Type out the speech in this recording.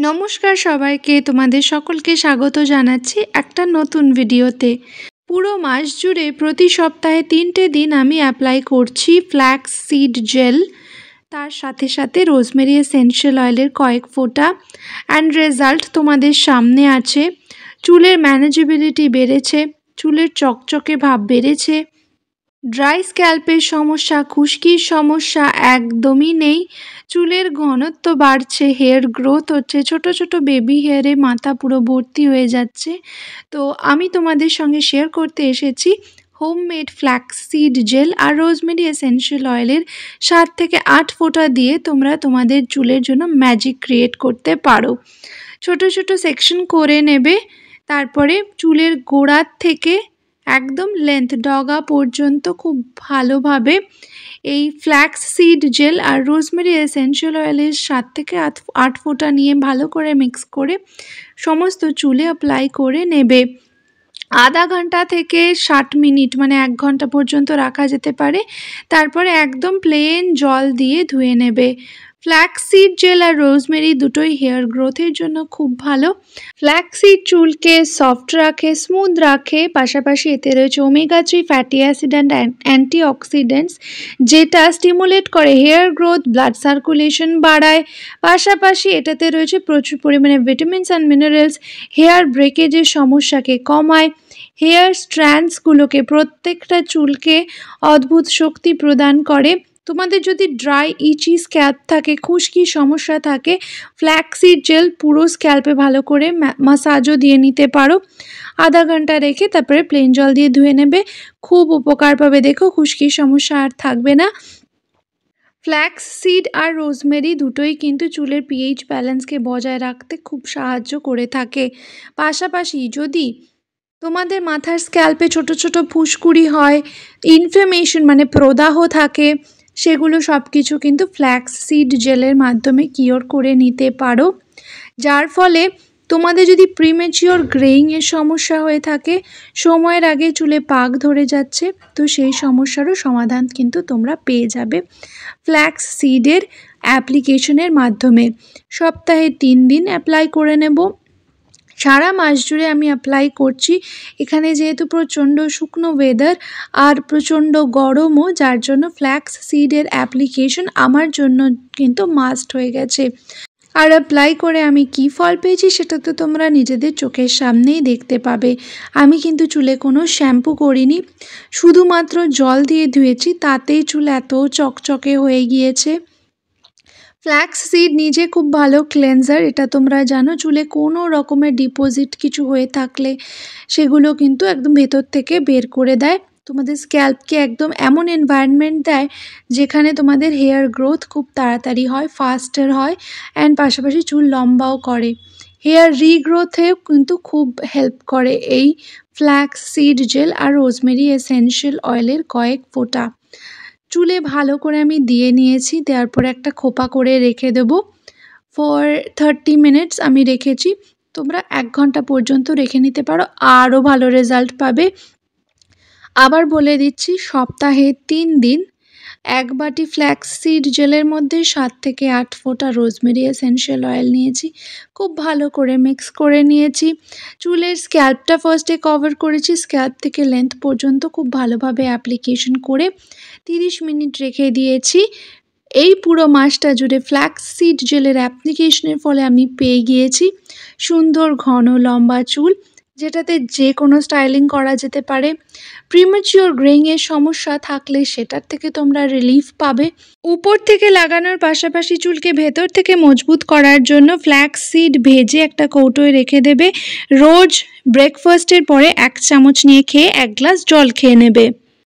নমস্কার সবাইকে, তোমাদের সকলকে স্বাগত জানাচ্ছি একটা নতুন ভিডিওতে। পুরো মাস জুড়ে প্রতি সপ্তাহে 3টে দিন আমি অ্যাপ্লাই করছি ফ্ল্যাক্স সিড জেল, তার সাথে সাথে রোজমেরি এসেনশিয়াল অয়েলের কয়েক ফোঁটা। অ্যান্ড রেজাল্ট তোমাদের সামনে আছে। চুলের ম্যানেজেবিলিটি বেড়েছে, চুলের চকচকে ভাব বেড়েছে, ড্রাই স্ক্যাল্পের সমস্যা, খুশকির সমস্যা একদমই নেই, চুলের ঘনত্ব বাড়ছে, হেয়ার গ্রোথ হচ্ছে, ছোট ছোট বেবি হেয়ারে মাথা পুরো ভর্তি হয়ে যাচ্ছে। তো আমি তোমাদের সঙ্গে শেয়ার করতে এসেছি হোমমেড ফ্ল্যাক্স সিড জেল আর রোজমেরি এসেনশিয়াল অয়েলের 7 থেকে 8 ফোঁটা দিয়ে তোমরা তোমাদের চুলের জন্য ম্যাজিক ক্রিয়েট করতে পারো। ছোট ছোট সেকশন করে নেবে, তারপরে চুলের গোড়ার থেকে একদম লেন্থ ডগা পর্যন্ত খুব ভালোভাবে এই ফ্ল্যাক্স সিড জেল আর রোজমেরি এসেনশিয়াল অয়েলের 7 থেকে 8 ফোঁটা নিয়ে ভালো করে মিক্স করে সমস্ত চুলে অ্যাপ্লাই করে নেবে। আধা ঘন্টা থেকে 60 মিনিট মানে 1 ঘন্টা পর্যন্ত রাখা যেতে পারে। তারপরে একদম প্লেন জল দিয়ে ধুয়ে নেবে। ফ্ল্যাক্স সিড জেল আর রোজমেরি দুটোই হেয়ার গ্রোথের জন্য খুব ভালো। ফ্ল্যাক্স সিড চুলকে সফট রাখে, স্মুথ রাখে, পাশাপাশি এতে রয়েছে omega 3 fatty acid and antioxidants, যেটা স্টিমুলেট করে হেয়ার গ্রোথ, ব্লাড সার্কুলেশন বাড়ায়। পাশাপাশি এটাতে রয়েছে প্রচুর পরিমাণে ভিটামিনস অ্যান্ড মিনারেলস, হেয়ার ব্রেকেজের সমস্যাকে কমায়, হেয়ার স্ট্র্যান্ডসগুলোকে প্রত্যেকটা চুলকে অদ্ভুত শক্তি প্রদান করে। তোমাদের যদি ড্রাই ইচি স্ক্যাল্প থাকে, খুশকির সমস্যা থাকে, ফ্ল্যাক্স সিড জেল পুরো স্ক্যাল্পে ভালো করে মাসাজও দিয়ে নিতে পারো। আধা ঘন্টা রেখে তারপরে প্লেন জল দিয়ে ধুয়ে নেবে, খুব উপকার পাবে। দেখো, খুশকির সমস্যা আর থাকবে না। ফ্ল্যাক্স সিড আর রোজমেরি দুটোই কিন্তু চুলের পিএইচ ব্যালেন্সকে বজায় রাখতে খুব সাহায্য করে থাকে। পাশাপাশি যদি তোমাদের মাথার স্ক্যাল্পে ছোট ছোট ফুসকুড়ি হয়, ইনফ্লেমেশন মানে প্রদাহ থাকে, সেগুলো সব কিছু কিন্তু ফ্ল্যাক্স সিড জেলের মাধ্যমে কিওর করে নিতে পারো। যার ফলে তোমাদের যদি প্রিম্যাচিওর গ্রেইংয়ের সমস্যা হয়ে থাকে, সময়ের আগে চুলে পাক ধরে যাচ্ছে, তো সেই সমস্যারও সমাধান কিন্তু তোমরা পেয়ে যাবে ফ্ল্যাক্স সিডের অ্যাপ্লিকেশনের মাধ্যমে। সপ্তাহে 3 দিন অ্যাপ্লাই করে নেব। সারা মাস জুড়ে আমি অ্যাপ্লাই করছি। এখানে যেহেতু প্রচণ্ড শুকনো ওয়েদার আর প্রচণ্ড গরমও, যার জন্য ফ্ল্যাক্স সিডের অ্যাপ্লিকেশন আমার জন্য কিন্তু মাস্ট হয়ে গেছে। আর অ্যাপ্লাই করে আমি কি ফল পেয়েছি সেটা তো তোমরা নিজেদের চোখের সামনেই দেখতে পাবে। আমি কিন্তু চুলে কোনো শ্যাম্পু করিনি, শুধুমাত্র জল দিয়ে ধুয়েছি, তাতেই চুল এত চকচকে হয়ে গিয়েছে। ফ্ল্যাক্স সিড নিজে খুব ভালো ক্লেনজার, এটা তোমরা জানো। চুলে কোনো রকমের ডিপোজিট কিছু হয়ে থাকলে সেগুলো কিন্তু একদম ভেতর থেকে বের করে দেয়। তোমাদের স্ক্যাল্পকে একদম এমন এনভায়রনমেন্ট দেয় যেখানে তোমাদের হেয়ার গ্রোথ খুব তাড়াতাড়ি হয়, ফাস্টার হয়, অ্যান্ড পাশাপাশি চুল লম্বাও করে। হেয়ার রিগ্রোথেও কিন্তু খুব হেল্প করে এই ফ্ল্যাক্স সিড জেল আর রোজমেরি এসেনশিয়াল অয়েলের কয়েক ফোঁটা। চুলে ভালো করে আমি দিয়ে নিয়েছি, দেওয়ার পরে একটা খোপা করে রেখে দেবো। ফর 30 মিনিটস আমি রেখেছি। তোমরা 1 ঘন্টা পর্যন্ত রেখে নিতে পারো, আরও ভালো রেজাল্ট পাবে। আবার বলে দিচ্ছি, সপ্তাহে 3 দিন 1 বাটি ফ্ল্যাক্স সিড জেলের মধ্যে 7 থেকে 8 ফোঁটা রোজমেরি এসেনশিয়াল অয়েল নিয়েছি, খুব ভালো করে মিক্স করে নিয়েছি। চুলের স্ক্যাল্পটা ফার্স্টে কভার করেছি, স্ক্যাল্প থেকে লেন্থ পর্যন্ত খুব ভালোভাবে অ্যাপ্লিকেশন করে 30 মিনিট রেখে দিয়েছি। এই পুরো মাসটা জুড়ে ফ্ল্যাক্স সিড জেলের অ্যাপ্লিকেশনের ফলে আমি পেয়ে গিয়েছি সুন্দর ঘন লম্বা চুল, যেটাতে যে কোনো স্টাইলিং করা যেতে পারে। প্রিম্যাচিওর গ্রেইংয়ের সমস্যা থাকলে সেটার থেকে তোমরা রিলিফ পাবে। উপর থেকে লাগানোর পাশাপাশি চুলকে ভেতর থেকে মজবুত করার জন্য ফ্ল্যাক্স সিড ভেজে একটা কৌটোয় রেখে দেবে। রোজ ব্রেকফাস্টের পরে 1 চামচ নিয়ে খেয়ে 1 গ্লাস জল খেয়ে নেবে।